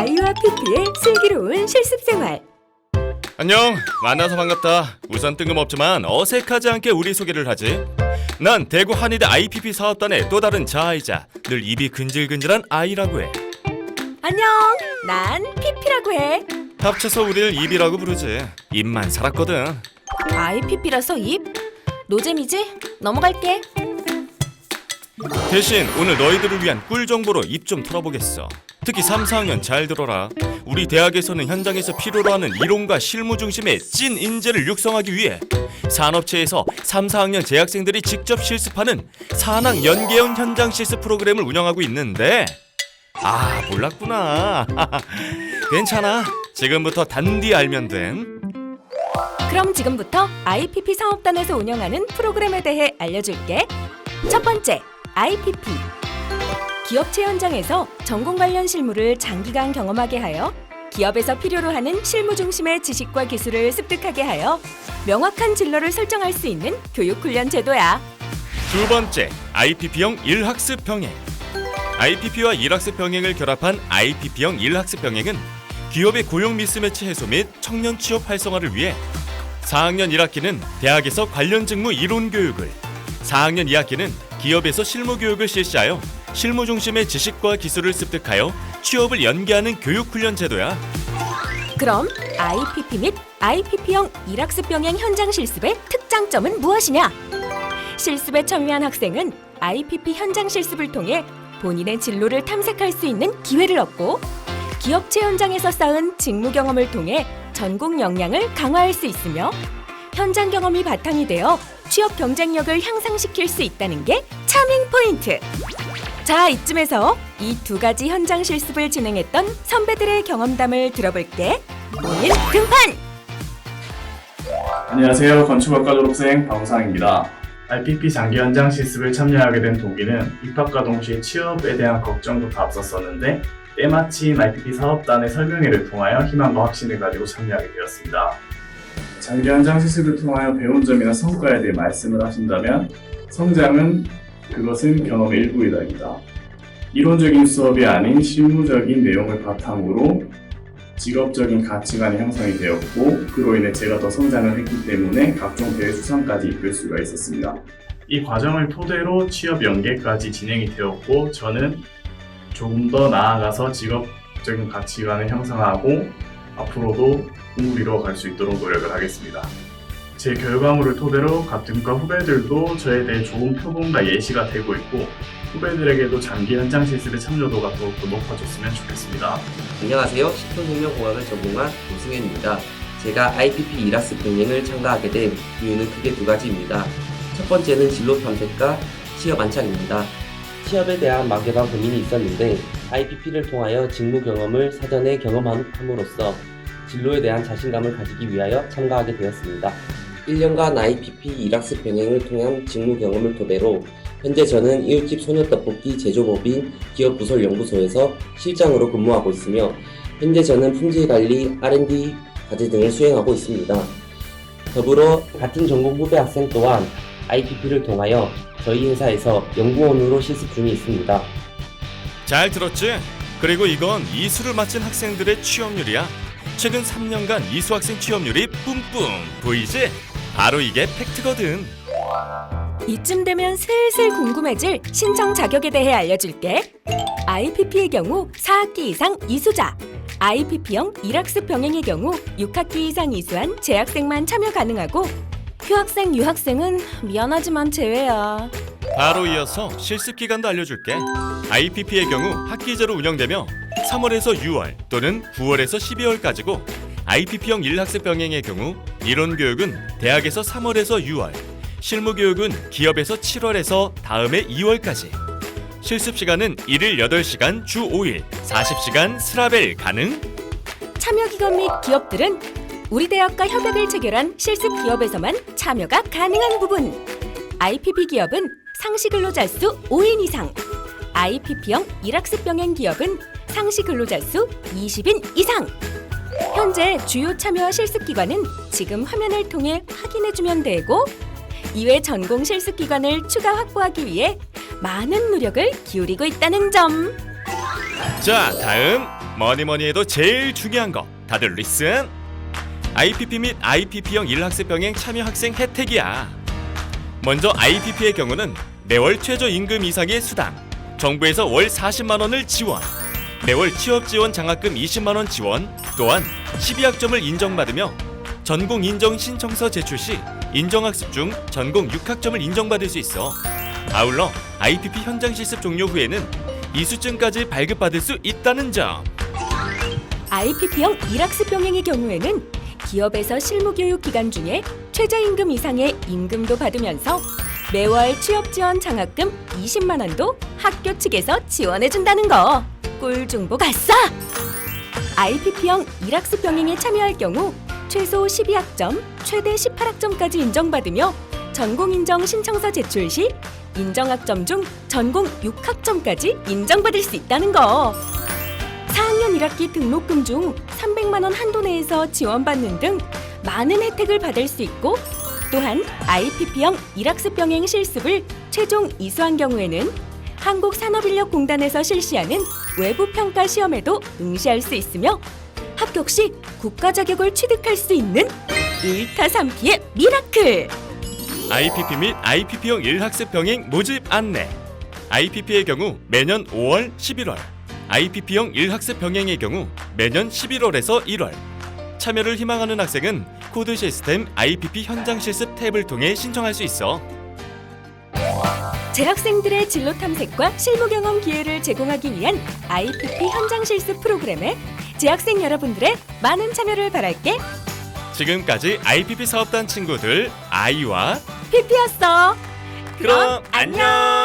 아이와 피피의 슬기로운 실습생활. 안녕, 만나서 반갑다. 우선 뜬금없지만 어색하지 않게 우리 소개를 하지. 난 대구 한의대 IPP 사업단의 또 다른 자아이자 늘 입이 근질근질한 아이라고 해. 안녕, 난 피피라고 해. 합쳐서 우리를 입이라고 부르지. 입만 살았거든. IPP라서 입? 노잼이지? 넘어갈게. 대신 오늘 너희들을 위한 꿀 정보로 입 좀 털어보겠어. 특히 3, 4학년 잘 들어라. 우리 대학에서는 현장에서 필요로 하는 이론과 실무 중심의 찐 인재를 육성하기 위해 산업체에서 3, 4학년 재학생들이 직접 실습하는 산학 연계형 현장 실습 프로그램을 운영하고 있는데, 아, 몰랐구나. 괜찮아. 지금부터 단디 알면 됨. 그럼 지금부터 IPP 사업단에서 운영하는 프로그램에 대해 알려줄게. 첫 번째, IPP. 기업체 현장에서 전공 관련 실무를 장기간 경험하게 하여 기업에서 필요로 하는 실무 중심의 지식과 기술을 습득하게 하여 명확한 진로를 설정할 수 있는 교육훈련 제도야. 두 번째, IPP형 일학습 병행. IPP와 일학습 병행을 결합한 IPP형 일학습 병행은 기업의 고용 미스매치 해소 및 청년 취업 활성화를 위해 4학년 1학기는 대학에서 관련 직무 이론 교육을, 4학년 2학기는 기업에서 실무 교육을 실시하여 실무 중심의 지식과 기술을 습득하여 취업을 연계하는 교육훈련 제도야. 그럼 IPP 및 IPP형 일학습 병행 현장 실습의 특장점은 무엇이냐? 실습에 참여한 학생은 IPP 현장 실습을 통해 본인의 진로를 탐색할 수 있는 기회를 얻고 기업체 현장에서 쌓은 직무 경험을 통해 전공 역량을 강화할 수 있으며 현장 경험이 바탕이 되어 취업 경쟁력을 향상시킬 수 있다는 게 차밍 포인트! 자, 이쯤에서 이 두 가지 현장 실습을 진행했던 선배들의 경험담을 들어볼게. 오늘 등판! 안녕하세요. 건축학과 졸업생 박우상입니다. IPP 장기 현장 실습을 참여하게 된 동기는 입학과 동시에 취업에 대한 걱정부터 앞섰었는데 때마침 IPP 사업단의 설명회를 통하여 희망과 확신을 가지고 참여하게 되었습니다. 장기 현장 실습을 통하여 배운 점이나 성과에 대해 말씀을 하신다면 성장은 그것은 경험의 일부이다입니다. 이론적인 수업이 아닌 실무적인 내용을 바탕으로 직업적인 가치관이 형성이 되었고 그로 인해 제가 더 성장을 했기 때문에 각종 대회 수상까지 이끌 수가 있었습니다. 이 과정을 토대로 취업 연계까지 진행이 되었고 저는 조금 더 나아가서 직업적인 가치관을 형성하고 앞으로도 꿈을 이루어갈 수 있도록 노력을 하겠습니다. 제 결과물을 토대로 같은 과 후배들도 저에 대해 좋은 표본과 예시가 되고 있고 후배들에게도 장기 현장 실습의 참여도가 더욱더 높아졌으면 좋겠습니다. 안녕하세요. 식품생명공학을 전공한 노승현입니다. 제가 IPP 일학습 병행을 참가하게 된 이유는 크게 두 가지입니다. 첫 번째는 진로 탐색과 취업 안착입니다. 취업에 대한 막연한 고민이 있었는데 IPP를 통하여 직무 경험을 사전에 경험함으로써 진로에 대한 자신감을 가지기 위하여 참가하게 되었습니다. 1년간 IPP 일학습 병행을 통한 직무 경험을 토대로 현재 저는 이웃집 소녀떡볶이 제조법인 기업부설연구소에서 실장으로 근무하고 있으며 현재 저는 품질관리, R&D 과제 등을 수행하고 있습니다. 더불어 같은 전공 후배 학생 또한 IPP를 통하여 저희 회사에서 연구원으로 실습 중에 있습니다. 잘 들었지? 그리고 이건 이수를 마친 학생들의 취업률이야. 최근 3년간 이수 학생 취업률이 뿜뿜 보이지? 바로 이게 팩트거든. 이쯤 되면 슬슬 궁금해질 신청 자격에 대해 알려줄게. IPP의 경우 4학기 이상 이수자, IPP형 일학습 병행의 경우 6학기 이상 이수한 재학생만 참여 가능하고 휴학생, 유학생은 미안하지만 제외야. 바로 이어서 실습 기간도 알려줄게. IPP의 경우 학기제로 운영되며 3월에서 6월 또는 9월에서 12월까지고 IPP형 일학습 병행의 경우 이론 교육은 대학에서 3월에서 6월, 실무 교육은 기업에서 7월에서 다음해 2월까지. 실습 시간은 일일 8시간 주 5일, 40시간 스라벨 가능. 참여 기관 및 기업들은 우리 대학과 협약을 체결한 실습 기업에서만 참여가 가능한 부분. IPP 기업은 상시 근로자 수 5인 이상, IPP형 일학습 병행 기업은 상시 근로자 수 20인 이상. 현재 주요 참여 실습 기관은 지금 화면을 통해 확인해주면 되고 이외 전공 실습 기관을 추가 확보하기 위해 많은 노력을 기울이고 있다는 점. 자, 다음 뭐니 해도 제일 중요한 거 다들 리슨! IPP 및 IPP형 1학습 병행 참여 학생 혜택이야. 먼저 IPP의 경우는 매월 최저임금 이상의 수당, 정부에서 월 40만 원을 지원, 매월 취업지원 장학금 20만 원 지원, 또한 12학점을 인정받으며 전공 인정 신청서 제출 시 인정학습 중 전공 6학점을 인정받을 수 있어. 아울러 IPP 현장 실습 종료 후에는 이수증까지 발급받을 수 있다는 점. IPP형 1학습 병행의 경우에는 기업에서 실무교육 기간 중에 최저임금 이상의 임금도 받으면서 매월 취업지원 장학금 20만 원도 학교 측에서 지원해준다는 거. 꿀중보 갔어! IPP형 1학습 병행에 참여할 경우 최소 12학점, 최대 18학점까지 인정받으며 전공인정 신청서 제출 시 인정학점 중 전공 6학점까지 인정받을 수 있다는 거. 4학년 1학기 등록금 중 300만 원 한도 내에서 지원받는 등 많은 혜택을 받을 수 있고, 또한 IPP형 1학습 병행 실습을 최종 이수한 경우에는 한국산업인력공단에서 실시하는 외부 평가 시험에도 응시할 수 있으며 합격 시 국가 자격을 취득할 수 있는 1타 3피의 미라클! IPP 및 IPP형 1학습 병행 모집 안내. IPP의 경우 매년 5월, 11월, IPP형 1학습 병행의 경우 매년 11월에서 1월. 참여를 희망하는 학생은 코드 시스템 IPP 현장 실습 탭을 통해 신청할 수 있어. 재학생들의 진로 탐색과 실무 경험 기회를 제공하기 위한 IPP 현장 실습 프로그램에 재학생 여러분들의 많은 참여를 바랄게. 지금까지 IPP 사업단 친구들 아이와 PP였어. 그럼 안녕!